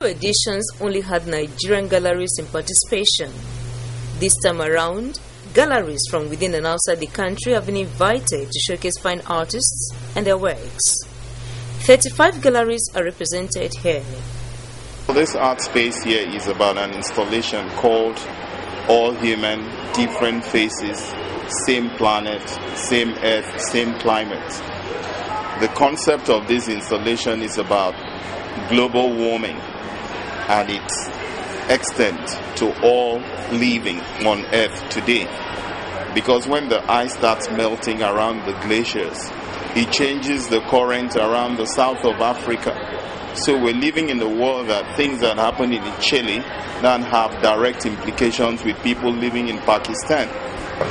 Expo editions only had Nigerian galleries in participation. This time around, galleries from within and outside the country have been invited to showcase fine artists and their works. 35 galleries are represented here. This art space here is about an installation called All Human, Different Faces, Same Planet, Same Earth, Same Climate. The concept of this installation is about global warming and its extent to all living on Earth today. Because when the ice starts melting around the glaciers, it changes the current around the south of Africa. So we're living in a world that things that happen in Chile don't have direct implications with people living in Pakistan.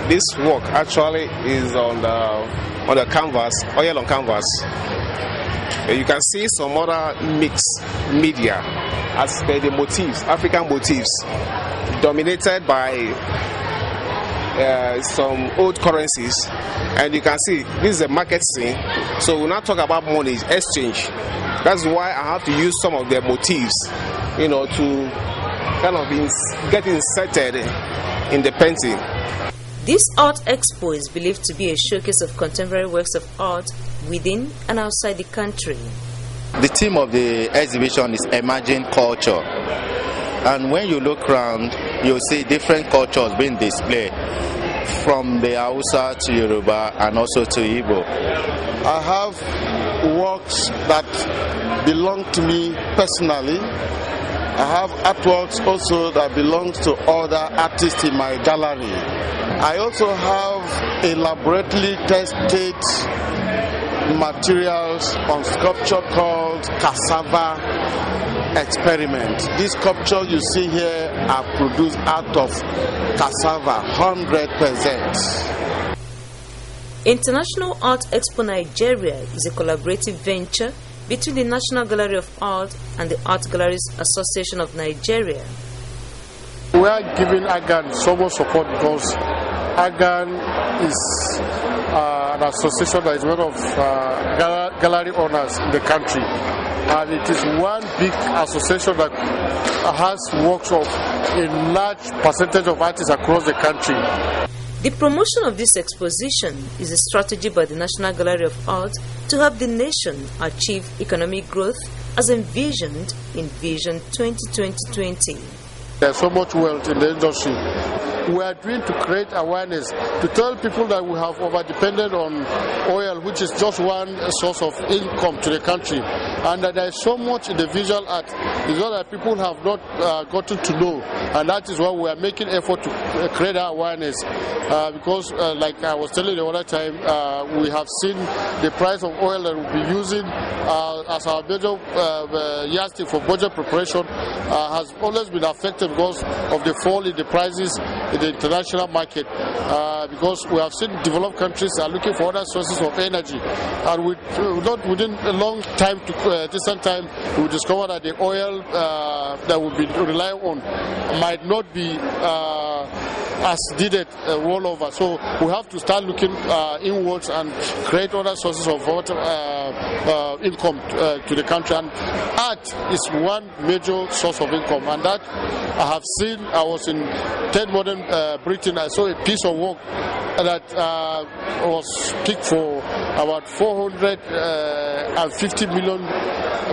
This work actually is on the canvas, oil on canvas. You can see some other mixed media as the motifs, African motifs, dominated by some old currencies. And you can see this is a market scene. So we'll not talk about money exchange. That's why I have to use some of their motifs, to kind of get inserted in the painting. This art expo is believed to be a showcase of contemporary works of art within and outside the country. The theme of the exhibition is emerging culture. And when you look around, you'll see different cultures being displayed, from the Hausa to Yoruba and also to Igbo. I have works that belong to me personally. I have artworks also that belong to other artists in my gallery. I also have elaborately tested materials on sculpture called cassava experiment. This sculpture you see here are produced out of cassava, 100%. International Art Expo Nigeria is a collaborative venture between the National Gallery of Art and the Art Galleries Association of Nigeria. We are giving AGAN so much support because AGAN is an association that is one of gallery owners in the country. And it is one big association that has works of a large percentage of artists across the country. The promotion of this exposition is a strategy by the National Gallery of Art to help the nation achieve economic growth as envisioned in Vision 2020. There's so much wealth in the industry. We are doing to create awareness, to tell people that we have over-depended on oil, which is just one source of income to the country, and that there is so much in the visual art. It's not that people have not gotten to know, and that is why we are making effort to create that awareness. Because, like I was telling you the other time, we have seen the price of oil that we'll be using as our major yardstick for budget preparation has always been affected because of the fall in the prices in the international market, because we have seen developed countries are looking for other sources of energy, and not within a long time to distant time we discover that the oil that we be relying on might not be as needed all over. So we have to start looking inwards and create other sources of income to the country, and art is one major source of income. And that I have seen. I was in 10 Modern Britain. I saw a piece of work that was picked for about 450 million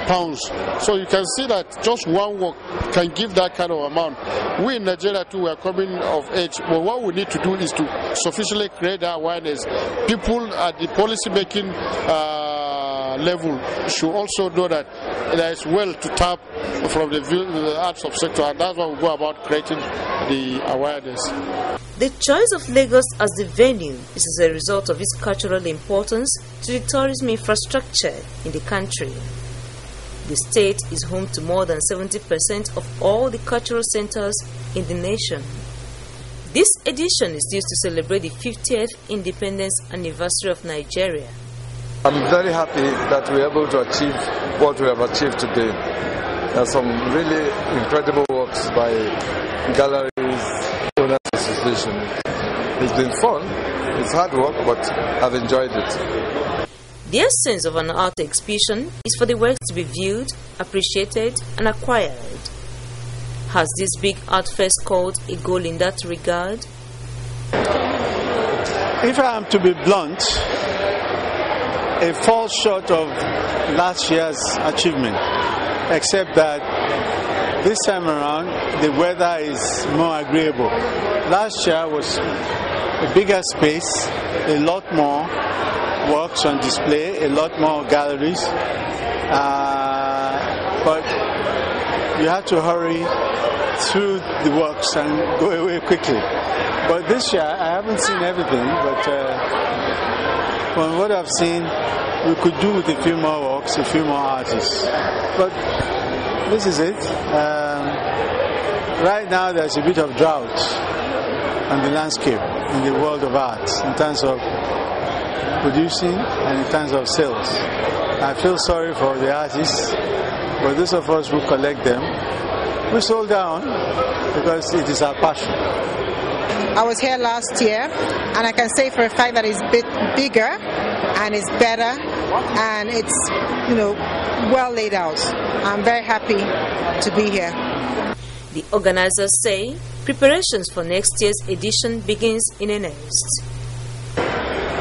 pounds. So you can see that just one work can give that kind of amount. We in Nigeria too, we are coming of age, but what we need to do is to sufficiently create that awareness. People at the policy making level should also know that there is well to tap from the arts subsector, and that's why we go about creating the awareness. The choice of Lagos as the venue is as a result of its cultural importance to the tourism infrastructure in the country. The state is home to more than 70% of all the cultural centers in the nation. This edition is used to celebrate the 50th independence anniversary of Nigeria. I'm very happy that we're able to achieve what we have achieved today. There are some really incredible works by Galleries Owners Association. It's been fun, it's hard work, but I've enjoyed it. The essence of an art exhibition is for the work to be viewed, appreciated, and acquired. Has this big art fest called a goal in that regard? If I am to be blunt, it falls short of last year's achievement, except that this time around the weather is more agreeable. Last year was a bigger space, a lot more works on display, a lot more galleries, but you have to hurry through the works and go away quickly. But this year I haven't seen everything, but from what I've seen, we could do with a few more works, a few more artists. But this is it. Right now there's a bit of drought on the landscape in the world of art in terms of producing and in terms of sales. I feel sorry for the artists, but those of us who collect them, we sold down because it is our passion. I was here last year, and I can say for a fact that it's a bit bigger and it's better and it's, well laid out. I'm very happy to be here. The organizers say preparations for next year's edition begins in earnest.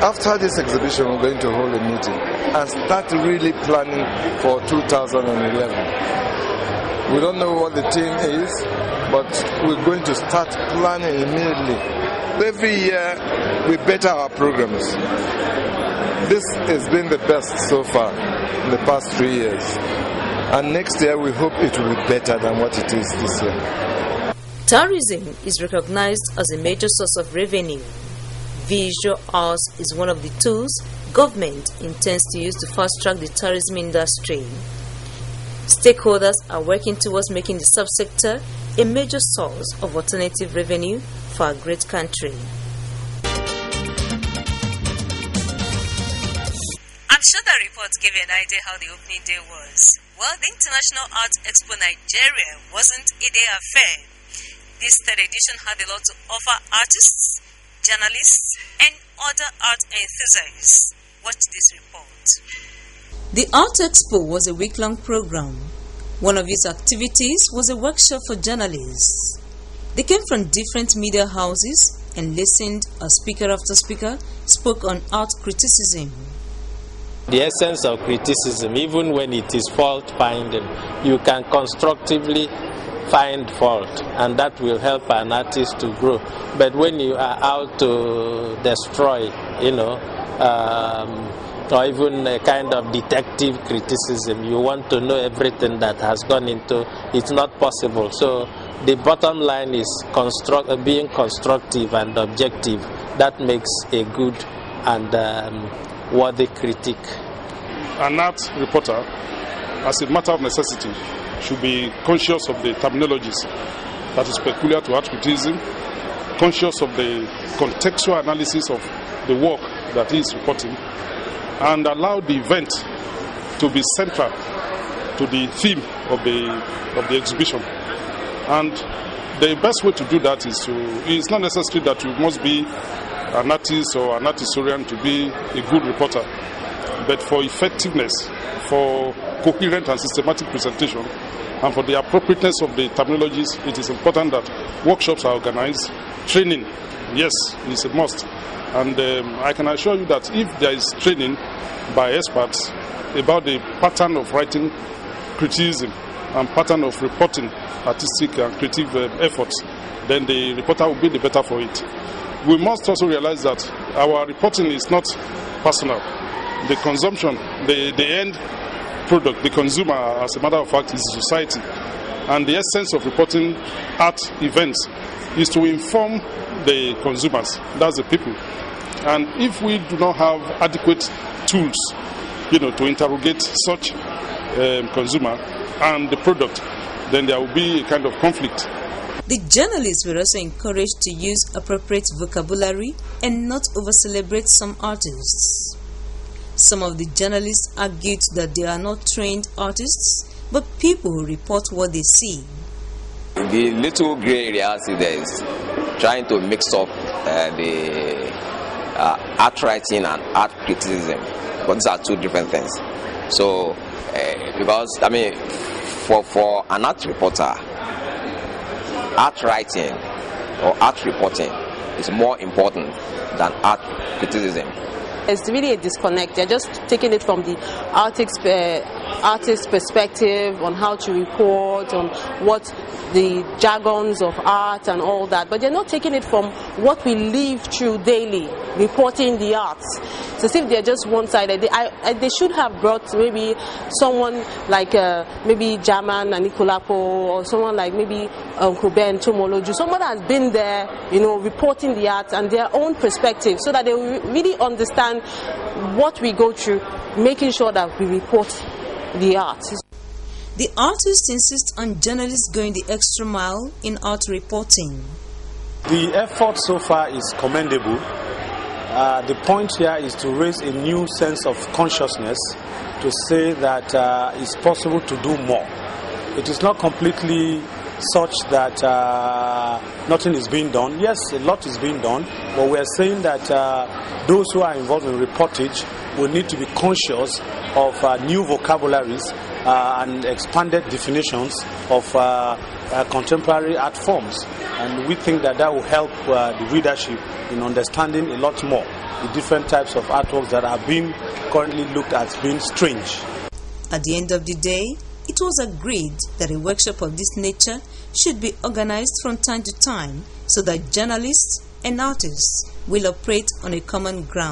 After this exhibition, we're going to hold a meeting and start really planning for 2011. We don't know what the theme is, but we're going to start planning immediately. Every year, we better our programs. This has been the best so far in the past 3 years. And next year, we hope it will be better than what it is this year. Tourism is recognized as a major source of revenue. Visual arts is one of the tools government intends to use to fast-track the tourism industry. Stakeholders are working towards making the subsector a major source of alternative revenue for our great country. I'm sure that report gave you an idea how the opening day was. Well, the International Art Expo Nigeria wasn't a day affair. This third edition had a lot to offer artists, journalists, and other art enthusiasts. Watch this report. The Art Expo was a week-long program. One of its activities was a workshop for journalists. They came from different media houses and listened as speaker after speaker spoke on art criticism. The essence of criticism, even when it is fault-finding, you can constructively find fault, and that will help an artist to grow. But when you are out to destroy, or even a kind of detective criticism, you want to know everything that has gone into, it's not possible. So the bottom line is being constructive and objective. That makes a good and worthy critic. An art reporter, as a matter of necessity, should be conscious of the terminologies that is peculiar to art criticism, conscious of the contextual analysis of the work that he is reporting, and allow the event to be central to the theme of the exhibition. And the best way to do that is it's not necessary that you must be an artist or an art historian to be a good reporter, but for effectiveness, for coherent and systematic presentation, and for the appropriateness of the terminologies, it is important that workshops are organized. Training, yes, is a must. And I can assure you that if there is training by experts about the pattern of writing criticism and pattern of reporting artistic and creative efforts, then the reporter will be the better for it. We must also realize that our reporting is not personal. The consumption, the end product, the consumer, as a matter of fact, is society. And the essence of reporting art events is to inform the consumers, that's the people. And if we do not have adequate tools, to interrogate such consumer and the product, then there will be a kind of conflict. The journalists were also encouraged to use appropriate vocabulary and not over-celebrate some artists. Some of the journalists argued that they are not trained artists, but people who report what they see. The little gray area there is trying to mix up the art writing and art criticism. But these are two different things. So, because, I mean, for an art reporter, art writing or art reporting is more important than art criticism. It's really a disconnect. They're just taking it from the artist's perspective on how to report, on what the jargons of art and all that, but they're not taking it from what we live through daily, reporting the arts. It's as if they're just one-sided. They should have brought maybe someone like maybe Jaman and Nikolapo, or someone like maybe Kuben Tomoloju, someone that has been there, reporting the arts and their own perspective, so that they will really understand what we go through, making sure that we report the arts. The artists insist on journalists going the extra mile in art reporting. The effort so far is commendable. The point here is to raise a new sense of consciousness, to say that it's possible to do more. It is not completely such that nothing is being done. Yes, a lot is being done, but we are saying that those who are involved in reportage will need to be conscious of new vocabularies and expanded definitions of contemporary art forms. And we think that that will help the readership in understanding a lot more the different types of artworks that are being currently looked at as being strange. At the end of the day, it was agreed that a workshop of this nature should be organized from time to time so that journalists and artists will operate on a common ground.